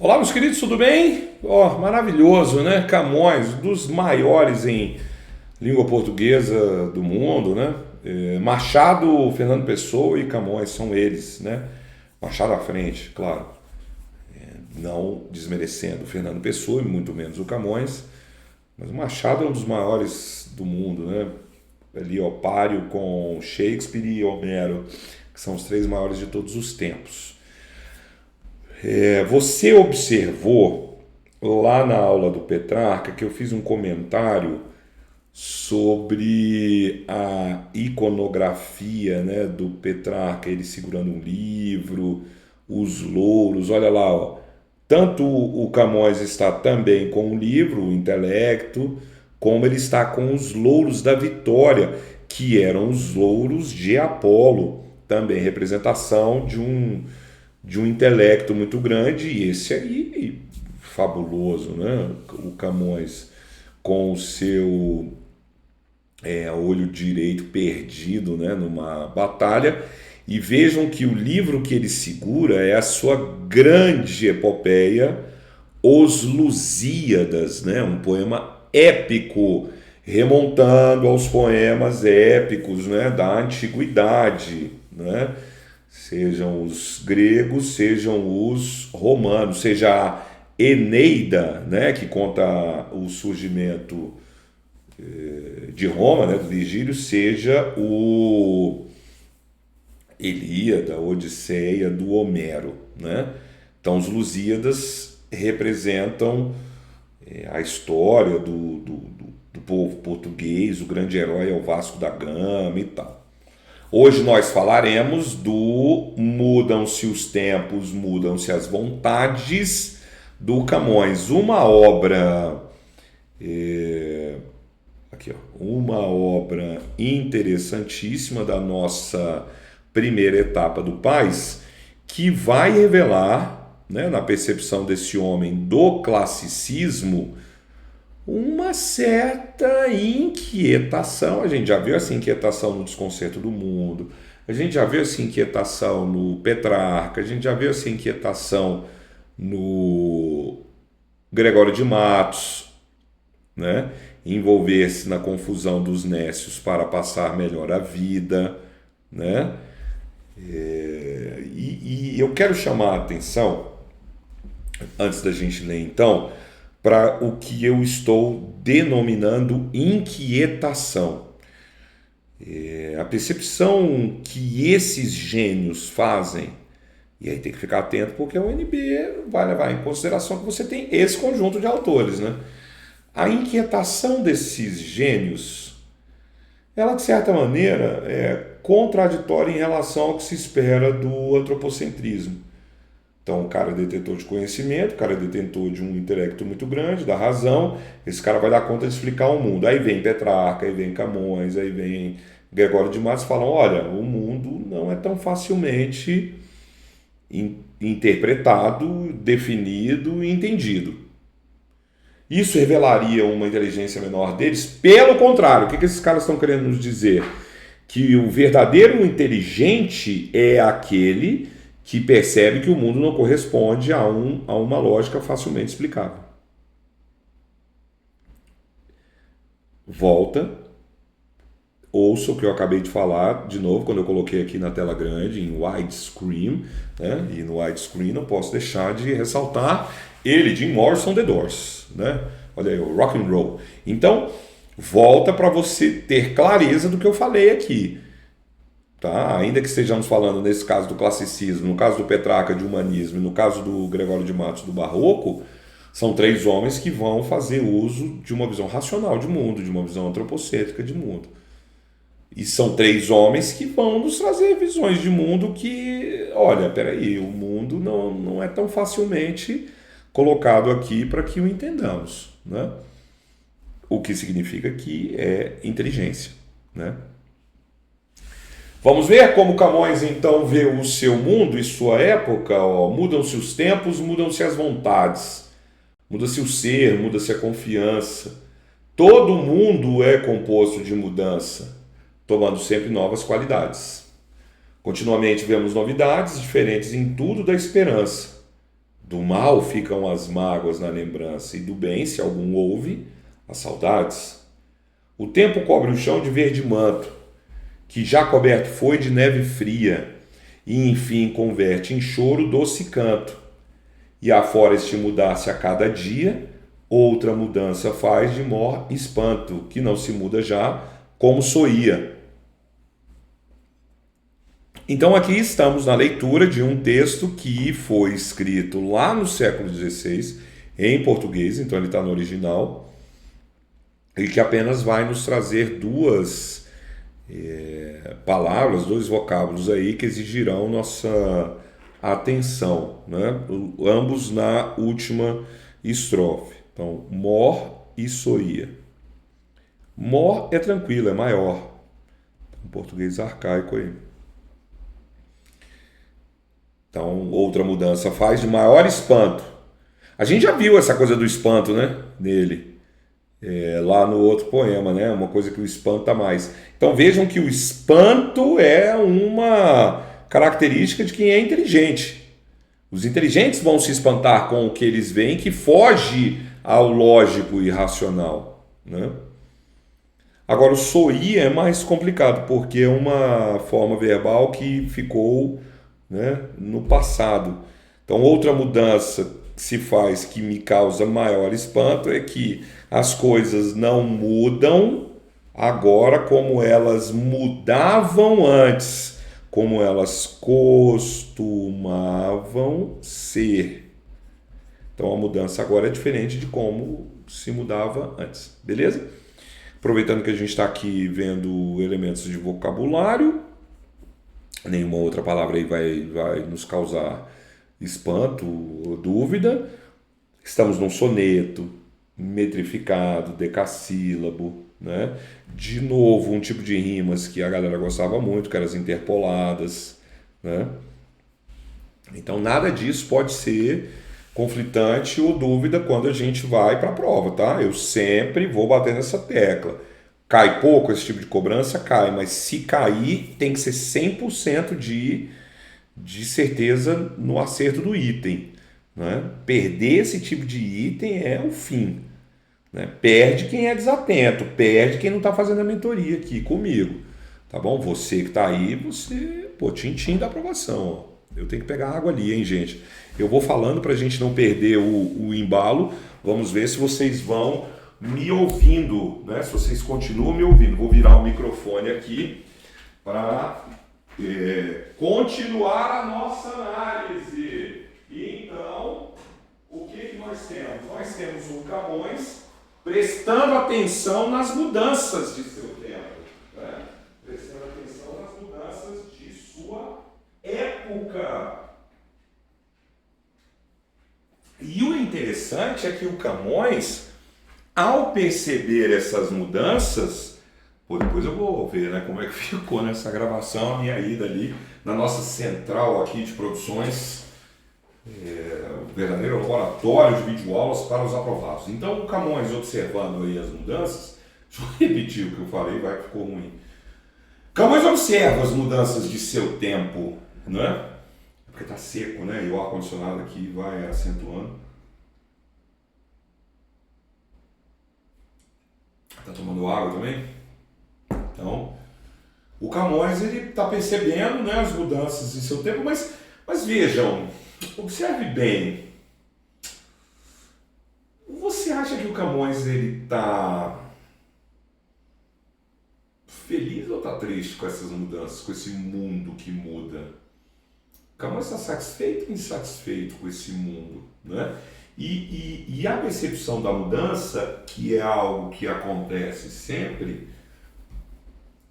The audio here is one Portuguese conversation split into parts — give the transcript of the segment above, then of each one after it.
Olá, meus queridos, tudo bem? Maravilhoso, né? Camões, um dos maiores em língua portuguesa do mundo, né? Machado, Fernando Pessoa e Camões são eles, né? Machado à frente, claro, não desmerecendo o Fernando Pessoa e muito menos o Camões, mas o Machado é um dos maiores do mundo, né? Ali, ó, páreo com Shakespeare e Homero, que são os três maiores de todos os tempos. Você observou lá na aula do Petrarca que eu fiz um comentário sobre a iconografia, né, do Petrarca, ele segurando um livro, os louros, olha lá, ó. Tanto o Camões está também com o livro, o intelecto, como ele está com os louros da vitória, que eram os louros de Apolo, também representação de um intelecto muito grande, e esse aí, fabuloso, né? O Camões com o seu olho direito perdido, né, numa batalha, e vejam que o livro que ele segura é a sua grande epopeia, Os Lusíadas, né, um poema épico, remontando aos poemas épicos, né, da antiguidade, né? Sejam os gregos, sejam os romanos, seja a Eneida, né, que conta o surgimento de Roma, né, do Virgílio, seja o Ilíada, Odisseia do Homero, né? Então, os Lusíadas representam a história do povo português, o grande herói é o Vasco da Gama e tal. Hoje nós falaremos do Mudam-se os tempos, mudam-se as vontades do Camões, uma obra aqui, ó, uma obra interessantíssima da nossa primeira etapa do Paz, que vai revelar, né, na percepção desse homem do classicismo, uma certa inquietação. A gente já viu essa inquietação no Desconcerto do Mundo, a gente já viu essa inquietação no Petrarca, a gente já viu essa inquietação no Gregório de Matos, né? Envolver-se na confusão dos nécios para passar melhor a vida, né? E eu quero chamar a atenção, antes da gente ler então, para o que eu estou denominando inquietação. A percepção que esses gênios fazem, e aí tem que ficar atento porque a UNB vai levar em consideração que você tem esse conjunto de autores, né? A inquietação desses gênios, ela de certa maneira é contraditória em relação ao que se espera do antropocentrismo. Então, o cara é detentor de conhecimento, o cara é detentor de um intelecto muito grande, da razão, esse cara vai dar conta de explicar o mundo. Aí vem Petrarca, aí vem Camões, aí vem Gregório de Matos, falam, olha, o mundo não é tão facilmente interpretado, definido e entendido. Isso revelaria uma inteligência menor deles? Pelo contrário, o que esses caras estão querendo nos dizer? Que o verdadeiro inteligente é aquele que percebe que o mundo não corresponde a uma lógica facilmente explicável. Volta, ouça o que eu acabei de falar de novo, quando eu coloquei aqui na tela grande, em widescreen, né? E no widescreen não posso deixar de ressaltar ele, Jim Morrison, The Doors, né? Olha aí, o rock and roll. Então, volta para você ter clareza do que eu falei aqui. Tá? Ainda que estejamos falando, nesse caso, do classicismo, no caso do Petrarca, de humanismo, e no caso do Gregório de Matos, do barroco, são três homens que vão fazer uso de uma visão racional de mundo, de uma visão antropocêntrica de mundo. E são três homens que vão nos trazer visões de mundo que, olha, peraí, o mundo não é tão facilmente colocado aqui para que o entendamos, né? O que significa que é inteligência, né? Vamos ver como Camões então vê o seu mundo e sua época. Mudam-se os tempos, mudam-se as vontades, muda-se o ser, muda-se a confiança. Todo mundo é composto de mudança, tomando sempre novas qualidades. Continuamente vemos novidades diferentes em tudo da esperança. Do mal ficam as mágoas na lembrança, e do bem, se algum houve, as saudades. O tempo cobre o chão de verde manto, que já coberto foi de neve fria, e enfim converte em choro doce canto. E afora este mudar-se a cada dia, outra mudança faz de mor espanto, que não se muda já como soía. Então aqui estamos na leitura de um texto que foi escrito lá no século XVI, em português, então ele está no original, e que apenas vai nos trazer duas palavras, dois vocábulos aí que exigirão nossa atenção, né? Ambos na última estrofe. Então, mor e soía. Mor é tranquilo, é maior. Um português arcaico aí. Então, outra mudança faz de maior espanto. A gente já viu essa coisa do espanto, né? Nele. Lá no outro poema, né? Uma coisa que o espanta mais. Então vejam que o espanto é uma característica de quem é inteligente. Os inteligentes vão se espantar com o que eles veem que foge ao lógico e racional, né? Agora o soí é mais complicado porque é uma forma verbal que ficou, né, no passado. Então outra mudança que se faz que me causa maior espanto é que as coisas não mudam agora como elas mudavam antes, como elas costumavam ser. Então a mudança agora é diferente de como se mudava antes, beleza? Aproveitando que a gente está aqui vendo elementos de vocabulário, nenhuma outra palavra aí vai nos causar espanto ou dúvida. Estamos num soneto, metrificado, decassílabo, né? De novo, um tipo de rimas que a galera gostava muito, que eram as interpoladas, né? Então nada disso pode ser conflitante ou dúvida quando a gente vai para a prova, tá? Eu sempre vou bater nessa tecla. Cai pouco esse tipo de cobrança? Cai, mas se cair tem que ser 100% de certeza no acerto do item, né? Perder esse tipo de item é o fim, né? Perde quem é desatento, perde quem não está fazendo a mentoria aqui comigo, tá bom? Você que está aí, você, pô, tintim da aprovação, ó. Eu tenho que pegar água ali, hein, gente? Eu vou falando para a gente não perder o embalo. Vamos ver se vocês vão me ouvindo, né? Se vocês continuam me ouvindo. Vou virar o microfone aqui para continuar a nossa análise. E então, o que nós temos? Nós temos o Camões prestando atenção nas mudanças de seu tempo, né? Prestando atenção nas mudanças de sua época. E o interessante é que o Camões, ao perceber essas mudanças, depois eu vou ver, né, como é que ficou nessa gravação, a minha ida ali na nossa central aqui de produções, o verdadeiro laboratório de videoaulas para os aprovados. Então o Camões, observando aí as mudanças, deixa eu repetir o que eu falei, vai que ficou ruim. Camões observa as mudanças de seu tempo, né? Porque está seco, né? E o ar-condicionado aqui vai acentuando. Está tomando água também? Então, o Camões ele está percebendo, né, as mudanças em seu tempo, mas vejam, observe bem. Você acha que o Camões ele está feliz ou está triste com essas mudanças, com esse mundo que muda? Camões está satisfeito ou insatisfeito com esse mundo, né? E a percepção da mudança, que é algo que acontece sempre,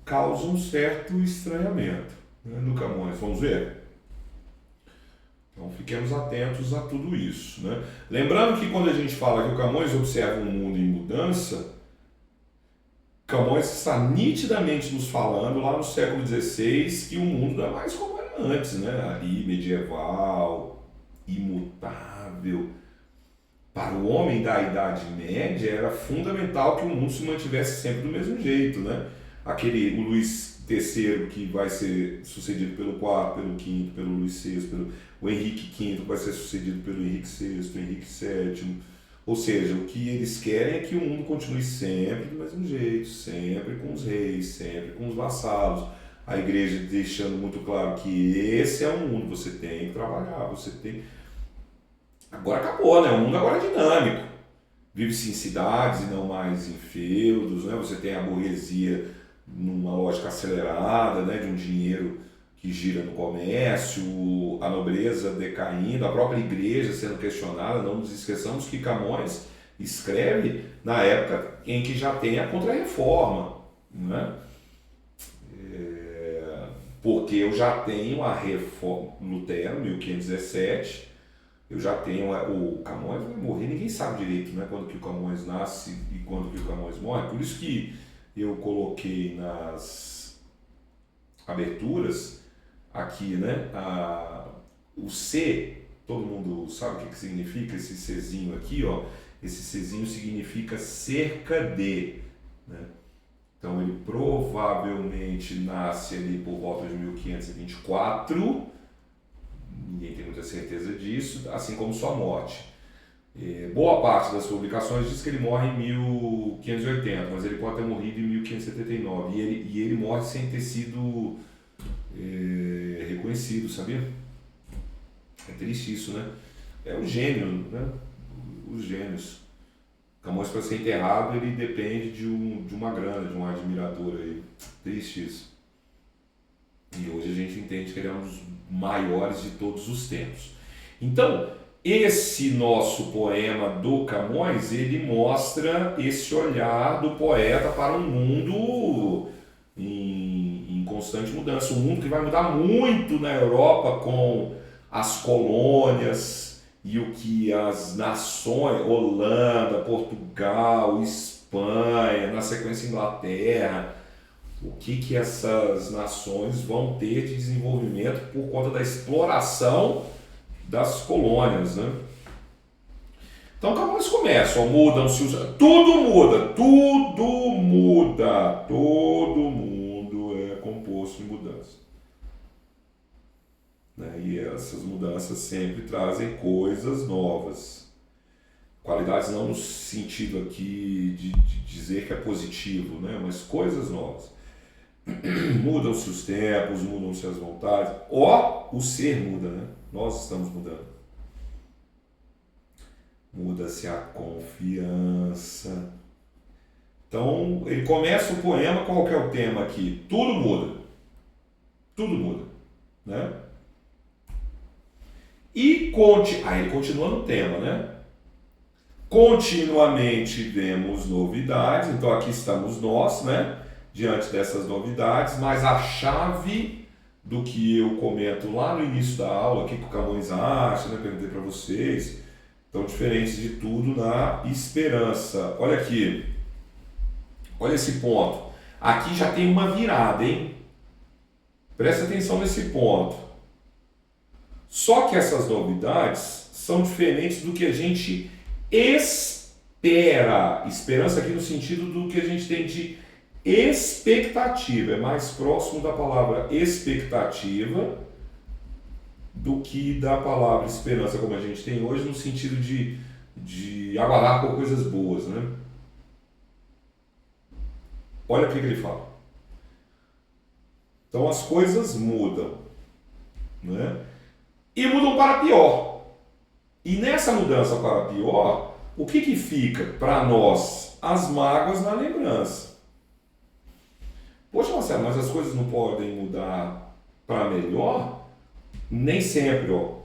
causa um certo estranhamento, né, no Camões. Vamos ver? Então fiquemos atentos a tudo isso, né? Lembrando que quando a gente fala que o Camões observa um mundo em mudança, Camões está nitidamente nos falando lá no século XVI que o mundo não é mais como era antes, né? Ali, medieval, imutável. Para o homem da Idade Média era fundamental que o mundo se mantivesse sempre do mesmo jeito, né? O Luís III, que vai ser sucedido pelo IV, pelo V, pelo Luís VI, o Henrique V vai ser sucedido pelo Henrique VI, Henrique VII. Ou seja, o que eles querem é que o mundo continue sempre do mesmo jeito, sempre com os reis, sempre com os vassalos. A igreja deixando muito claro que esse é o mundo, você tem que trabalhar, você tem... Agora acabou, né? O mundo agora é dinâmico. Vive-se em cidades e não mais em feudos, né? Você tem a burguesia numa lógica acelerada, né? De um dinheiro que gira no comércio, a nobreza decaindo, a própria igreja sendo questionada. Não nos esqueçamos que Camões escreve na época em que já tem a Contra-Reforma, né? Porque eu já tenho a reforma, Lutero, 1517, eu já tenho o Camões vai morrer, ninguém sabe direito, né, quando que o Camões nasce e quando que o Camões morre, por isso que eu coloquei nas aberturas aqui, né, o C, todo mundo sabe o que significa esse Czinho aqui, ó, esse Czinho significa cerca de, né? Então ele provavelmente nasce ali por volta de 1524, ninguém tem muita certeza disso, assim como sua morte. Boa parte das publicações diz que ele morre em 1580, mas ele pode ter morrido em 1579, e ele morre sem ter sido reconhecido, sabia? É triste isso, né? É o gênio, né? Os gênios. Camões, para ser enterrado, ele depende de uma grana, de um admirador aí. Triste isso. E hoje a gente entende que ele é um dos maiores de todos os tempos. Então, esse nosso poema do Camões, ele mostra esse olhar do poeta para um mundo em constante mudança. Um mundo que vai mudar muito na Europa com as colônias, e o que as nações, Holanda, Portugal, Espanha, na sequência Inglaterra, o que essas nações vão ter de desenvolvimento por conta da exploração das colônias, né? Então, Camões começa, mudam-se os... Tudo muda, todo mundo é composto de mudança. E essas mudanças sempre trazem coisas novas. Qualidades não no sentido aqui de dizer que é positivo, né? Mas coisas novas. Mudam-se os tempos, mudam-se as vontades. O ser muda, né? Nós estamos mudando. Muda-se a confiança. Então, ele começa o poema, qual que é o tema aqui? Tudo muda. Tudo muda, né? E ele continua no tema, né? Continuamente vemos novidades, então aqui estamos nós, né? Diante dessas novidades, mas a chave do que eu comento lá no início da aula, o que o Camões acha, né? Perguntei para vocês, então diferente de tudo na esperança. Olha aqui, olha esse ponto. Aqui já tem uma virada, hein? Presta atenção nesse ponto. Só que essas novidades são diferentes do que a gente espera. Esperança aqui no sentido do que a gente tem de expectativa. É mais próximo da palavra expectativa do que da palavra esperança, como a gente tem hoje, no sentido de aguardar por coisas boas, né? Olha o que ele fala. Então as coisas mudam, né? E mudam para pior. E nessa mudança para pior, o que fica para nós? As mágoas na lembrança. Poxa, Marcelo, mas as coisas não podem mudar para melhor? Nem sempre, ó.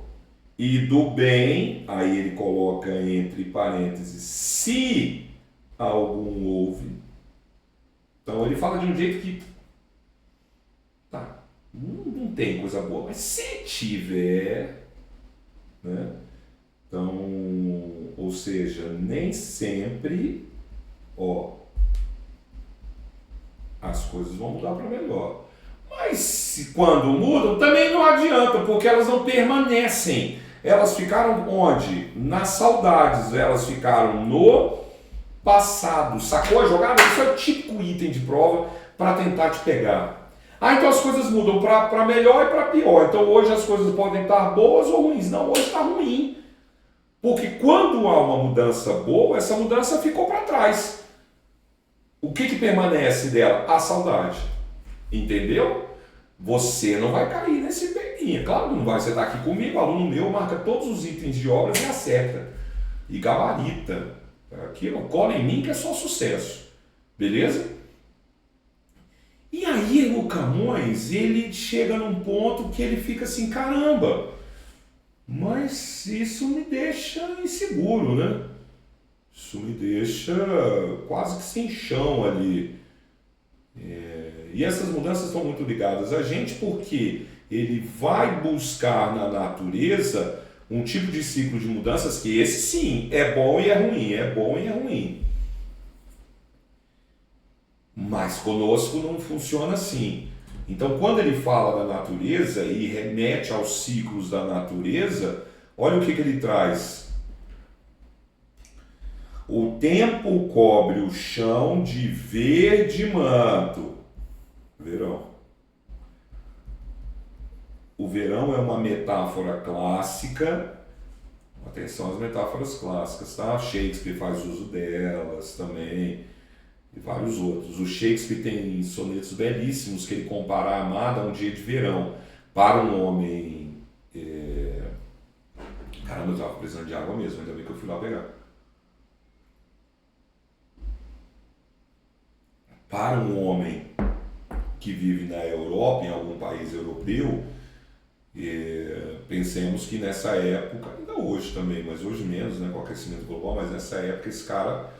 E do bem, aí ele coloca entre parênteses, se algum houve. Então ele fala de um jeito que não tem coisa boa, mas se tiver, né? Então, ou seja, nem sempre, as coisas vão mudar para melhor. Mas quando mudam, também não adianta, porque elas não permanecem. Elas ficaram onde? Nas saudades, elas ficaram no passado. Sacou a jogada? Isso é o típico item de prova para tentar te pegar. Ah, então as coisas mudam para melhor e para pior. Então hoje as coisas podem estar boas ou ruins. Não, hoje está ruim. Porque quando há uma mudança boa, essa mudança ficou para trás. O que permanece dela? A saudade. Entendeu? Você não vai cair nesse peguinha. Claro que não vai. Você está aqui comigo, aluno meu, marca todos os itens de obras e acerta. E gabarita. Aqui, cola em mim que é só sucesso. Beleza? E aí o Camões, ele chega num ponto que ele fica assim, caramba, mas isso me deixa inseguro, né? Isso me deixa quase que sem chão ali. E essas mudanças estão muito ligadas a gente porque ele vai buscar na natureza um tipo de ciclo de mudanças que esse sim é bom e é ruim, é bom e é ruim. Mas conosco não funciona assim. Então, quando ele fala da natureza e remete aos ciclos da natureza, olha o que ele traz. O tempo cobre o chão de verde manto. Verão. O verão é uma metáfora clássica. Atenção às metáforas clássicas, tá? Shakespeare faz uso delas também. E vários outros. O Shakespeare tem sonetos belíssimos que ele compara a amada a um dia de verão. Para um homem... Caramba, eu estava precisando de água mesmo, ainda bem que eu fui lá pegar. Para um homem que vive na Europa, em algum país europeu, pensemos que nessa época, ainda hoje também, mas hoje menos, né, com o aquecimento global, mas nessa época esse cara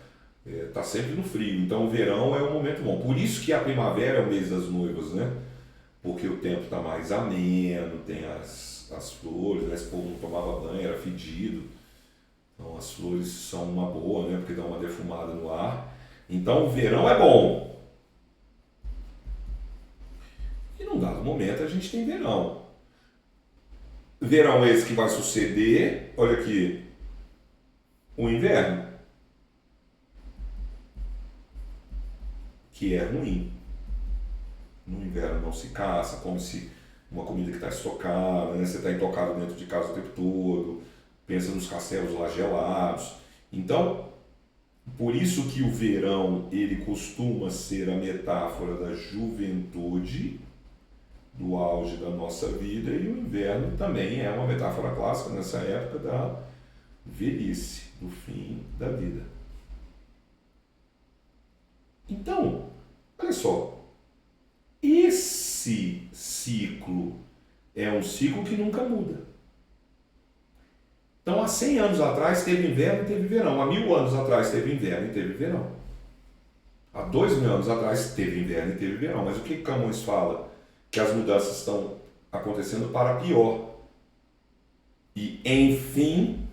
está sempre no frio. Então o verão é um momento bom. Por isso que a primavera é o mês das noivas, né? Porque o tempo está mais ameno, tem as flores, né? Esse povo não tomava banho, era fedido. Então as flores são uma boa, né? Porque dão uma defumada no ar. Então o verão é bom. E num dado momento a gente tem verão. Verão esse que vai suceder, olha aqui, o inverno. Que é ruim. No inverno não se caça, come-se uma comida que está estocada, né? Você está intocado dentro de casa o tempo todo, pensa nos castelos lá gelados. Então, por isso que o verão ele costuma ser a metáfora da juventude, do auge da nossa vida, e o inverno também é uma metáfora clássica nessa época da velhice, do fim da vida. Então, olha só, esse ciclo é um ciclo que nunca muda. Então, há 100 anos atrás teve inverno e teve verão, há 1000 anos atrás teve inverno e teve verão. Há 2000 anos atrás teve inverno e teve verão, mas o que Camões fala? Que as mudanças estão acontecendo para pior. E, enfim,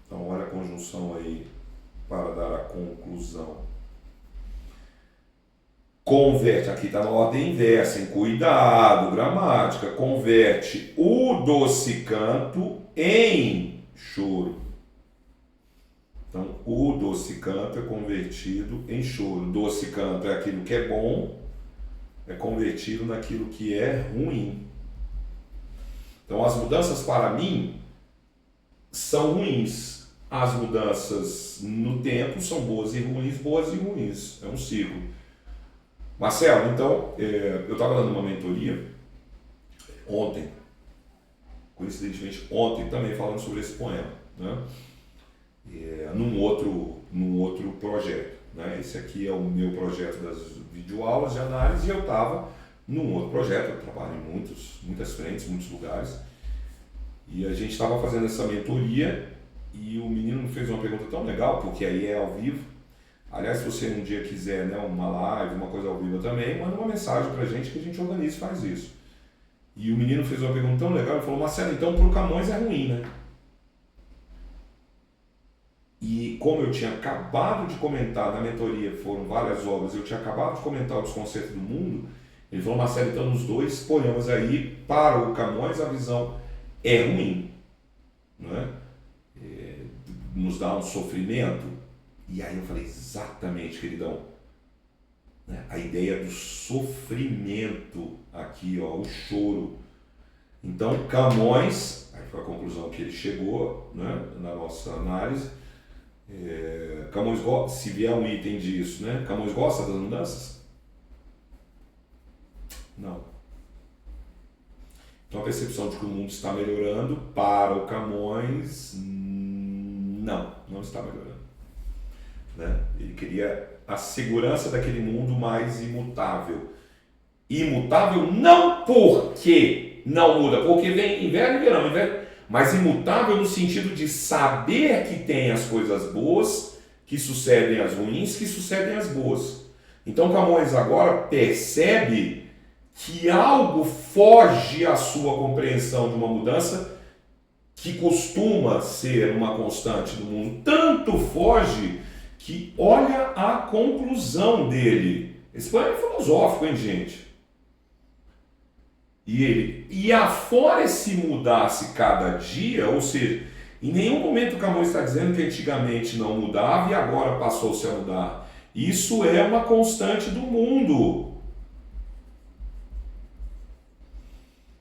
então olha a conjunção aí para dar a conclusão. Converte, aqui está na ordem inversa, em cuidado, gramática, converte o doce canto em choro. Então, o doce canto é convertido em choro. Doce canto é aquilo que é bom, é convertido naquilo que é ruim. Então, as mudanças para mim são ruins. As mudanças no tempo são boas e ruins. É um ciclo. Marcelo, então, eu estava dando uma mentoria ontem, coincidentemente ontem, também falando sobre esse poema, né? Num outro projeto, né? Esse aqui é o meu projeto das videoaulas de análise e eu estava num outro projeto, eu trabalho em muitas frentes, muitos lugares, e a gente estava fazendo essa mentoria e o menino me fez uma pergunta tão legal, porque aí é ao vivo. Aliás, se você um dia quiser, né, uma live, uma coisa ao vivo também, manda uma mensagem pra gente que a gente organiza e faz isso. E o menino fez uma pergunta tão legal, ele falou, Marcelo, então pro Camões é ruim, né? E como eu tinha acabado de comentar na mentoria, foram várias obras, eu tinha acabado de comentar o Desconcerto do Mundo, ele falou, Marcelo, então nos 2 poemas aí, para o Camões a visão é ruim, né? Nos dá um sofrimento. E aí eu falei, exatamente, queridão. né? A ideia do sofrimento aqui, ó, o choro. Então, Camões, aí foi a conclusão que ele chegou, né, na nossa análise. Camões gosta, se vier um item disso, né? Camões gosta das mudanças? Não. Então a percepção de que o mundo está melhorando para o Camões, não está melhorando, né? Ele queria a segurança daquele mundo mais imutável. Imutável não porque não muda, porque vem inverno e verão, mas imutável no sentido de saber que tem as coisas boas, que sucedem as ruins, que sucedem as boas. Então Camões agora percebe que algo foge à sua compreensão de uma mudança que costuma ser uma constante do mundo. Tanto foge que olha a conclusão dele. Esse plano é filosófico, hein, gente? E afora se mudasse cada dia, ou seja, em nenhum momento Camões está dizendo que antigamente não mudava e agora passou-se a mudar. Isso é uma constante do mundo.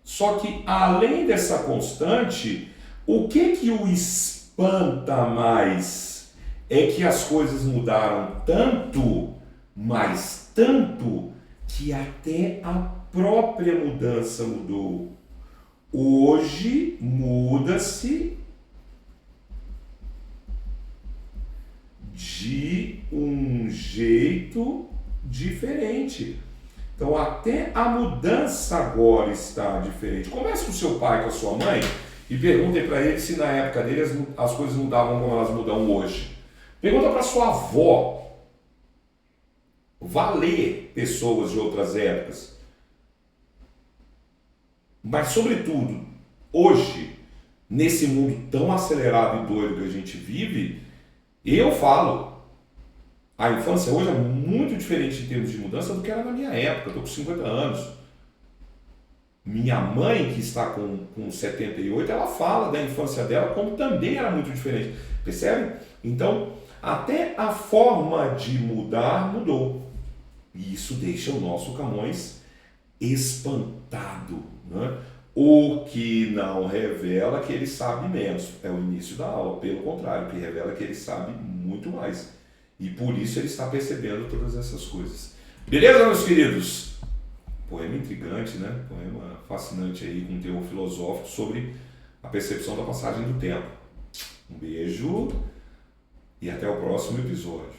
Só que além dessa constante, o que o espanta mais é que as coisas mudaram tanto, mas tanto, que até a própria mudança mudou. Hoje muda-se de um jeito diferente. Então até a mudança agora está diferente. Converse com seu pai, com a sua mãe e perguntem para eles se na época deles as coisas mudavam como elas mudam hoje. Pergunta para sua avó. Vá ler pessoas de outras épocas. Mas, sobretudo, hoje, nesse mundo tão acelerado e doido que a gente vive, eu falo, a infância hoje é muito diferente em termos de mudança do que era na minha época. Eu estou com 50 anos. Minha mãe, que está com 78, ela fala da infância dela como também era muito diferente. Percebe? Então, até a forma de mudar mudou. E isso deixa o nosso Camões espantado, né? O que não revela que ele sabe menos. É o início da aula. Pelo contrário, o que revela que ele sabe muito mais. E por isso ele está percebendo todas essas coisas. Beleza, meus queridos? Poema intrigante, né? Poema fascinante aí, com um teor filosófico sobre a percepção da passagem do tempo. Um beijo e até o próximo episódio.